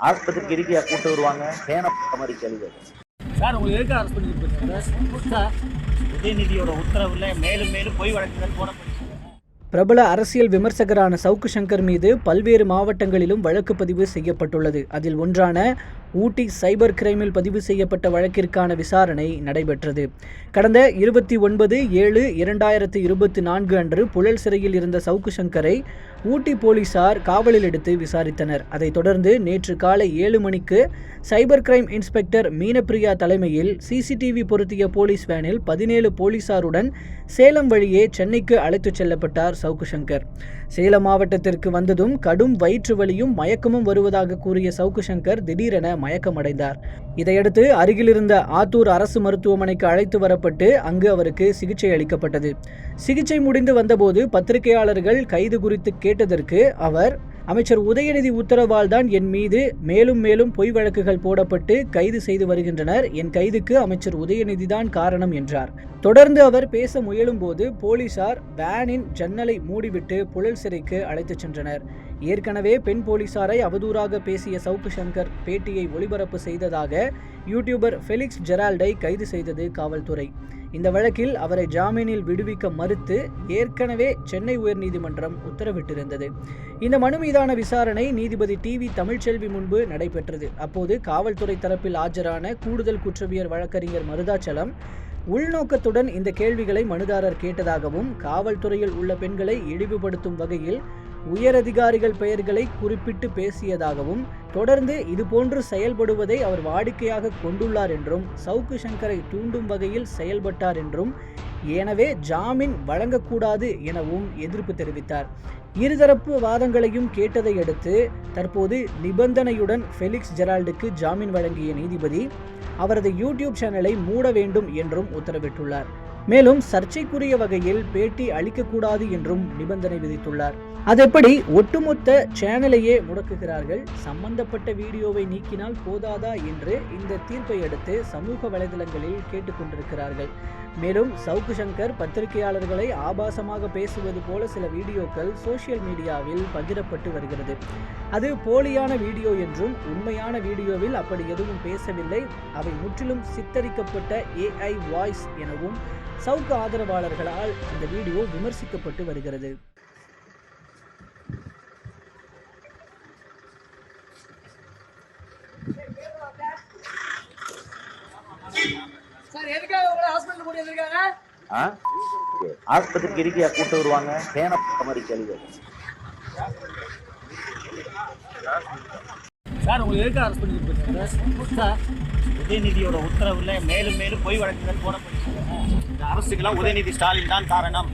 ஆஸ்பத்திரிக்கு இருக்கையா கூட்டு வருவாங்க மாதிரி கேள்வி சார். உங்களுக்கு எதுக்கு அரசு பண்ணிட்டு சார்? உதயநிதியோட உத்தரவுல மேலும் மேலும் பொய் வழக்குகள் போடப்பட்டு பிரபல அரசியல் விமர்சகரான சவுக்கு சங்கர் மீது பல்வேறு மாவட்டங்களிலும் வழக்கு பதிவு செய்யப்பட்டுள்ளது. அதில் ஒன்றான ஊட்டி சைபர் கிரைமில் பதிவு செய்யப்பட்ட வழக்கிற்கான விசாரணை நடைபெற்றது. கடந்த 29/7/2024 அன்று புழல் சிறையில் இருந்த சவுக்கு சங்கரை ஊட்டி போலீசார் காவலில் எடுத்து விசாரித்தனர். அதைத் தொடர்ந்து நேற்று காலை 7 மணிக்கு சைபர் கிரைம் இன்ஸ்பெக்டர் மீனப்பிரியா தலைமையில் சிசிடிவி பொருத்திய போலீஸ் வேனில் 17 போலீசாருடன் சேலம் வழியே சென்னைக்கு அழைத்துச் செல்லப்பட்டார் சவுக்கு சங்கர். சேலம் மாவட்டத்திற்கு வந்ததும் கடும் வயிற்று வலியும் மயக்கமும் வருவதாக கூறிய சவுக்கு சங்கர் திடீரென மயக்கமடைந்தார். இதையடுத்து அருகிலிருந்த ஆத்தூர் அரசு மருத்துவமனைக்கு அழைத்து வரப்பட்டு அங்கு அவருக்கு சிகிச்சை அளிக்கப்பட்டது. சிகிச்சை முடிந்து வந்தபோது பத்திரிகையாளர்கள் கைது குறித்து கேட்டதற்கு அவர், அமைச்சர் உதயநிதி உத்தரவால் தான் என் மீது மேலும் மேலும் பொய் வழக்குகள் போடப்பட்டு கைது செய்து வருகின்றனர். என் கைதுக்கு அமைச்சர் உதயநிதி தான் காரணம் என்றார். தொடர்ந்து அவர் பேச முயலும் போது போலீசார் வேனின் ஜன்னலை மூடிவிட்டு புழல் சிறைக்கு அழைத்துச் சென்றனர். ஏற்கனவே பெண் போலீசாரை அவதூறாக பேசிய சவுக்கு சங்கர் பேட்டியை ஒளிபரப்பு செய்ததாக யூடியூபர் ஃபெலிக்ஸ் ஜெரால்டை கைது செய்தது காவல்துறை. இந்த வழக்கில் அவரை ஜாமீனில் விடுவிக்க மறுத்து ஏற்கனவே சென்னை உயர்நீதிமன்றம் உத்தரவிட்டிருந்தது. இந்த மனு மீதான விசாரணை நீதிபதி டிவி தமிழ்ச்செல்வி முன்பு நடைபெற்றது. அப்போது காவல்துறை தரப்பில் ஆஜரான கூடுதல் குற்றவியல் வழக்கறிஞர் மருதாச்சலம் உள்நோக்கத்துடன் இந்த கேள்விகளை மனுதாரர் கேட்டதாகவும், காவல்துறையில் உள்ள பெண்களை இழிவுபடுத்தும் வகையில் உயரதிகாரிகள் பெயர்களை குறிப்பிட்டு பேசியதாகவும், தொடர்ந்து இதுபோன்று செயல்படுவதை அவர் வாடிக்கையாக கொண்டுள்ளார் என்றும், சவுக்கு சங்கரை தூண்டும் வகையில் செயல்பட்டார் என்றும், எனவே ஜாமீன் வழங்கக்கூடாது எனவும் எதிர்ப்பு தெரிவித்தார். இருதரப்பு வாதங்களையும் கேட்டதை அடுத்து தற்போது நிபந்தனையுடன் ஃபெலிக்ஸ் ஜெரால்டுக்கு ஜாமீன் வழங்கிய நீதிபதி அவரது யூடியூப் சேனலை மூட வேண்டும் என்றும் உத்தரவிட்டுள்ளார். மேலும் சர்ச்சைக்குரிய வகையில் பேட்டி அளிக்கக்கூடாது என்றும் நிபந்தனை விதித்துள்ளார். அதெப்படி ஒட்டுமொத்த சேனலையே முடக்குகிறார்கள்? சம்பந்தப்பட்ட வீடியோவை நீக்கினால் போதாதா என்று இந்த தீர்ப்பை அடுத்து சமூக வலைதளங்களில் கேட்டுக்கொண்டிருக்கிறார்கள். மேலும் சவுக்கு சங்கர் பத்திரிகையாளர்களை ஆபாசமாக பேசுவது போல சில வீடியோக்கள் சோசியல் மீடியாவில் பகிரப்பட்டு வருகிறது. அது போலியான வீடியோ என்றும், உண்மையான வீடியோவில் அப்படி எதுவும் பேசவில்லை, அவை முற்றிலும் சித்தரிக்கப்பட்ட AI வாய்ஸ் எனவும் சவுக்கு ஆதரவாளர்களால் இந்த வீடியோ விமர்சிக்கப்பட்டு வருகிறது. ஆஸ்பத்திரிக்கு இருக்கையா கூட்டு வருவாங்க மாதிரி கேள்வி சார். உங்களுக்கு எதுக்கு அரசு பண்ணிட்டு சார்? உதயநிதியோட உத்தரவுல மேலும் மேலும் பொய் வழக்குகள் போடப்பட்டு அரசுக்கெல்லாம் உதயநிதி ஸ்டாலின் தான் காரணம்.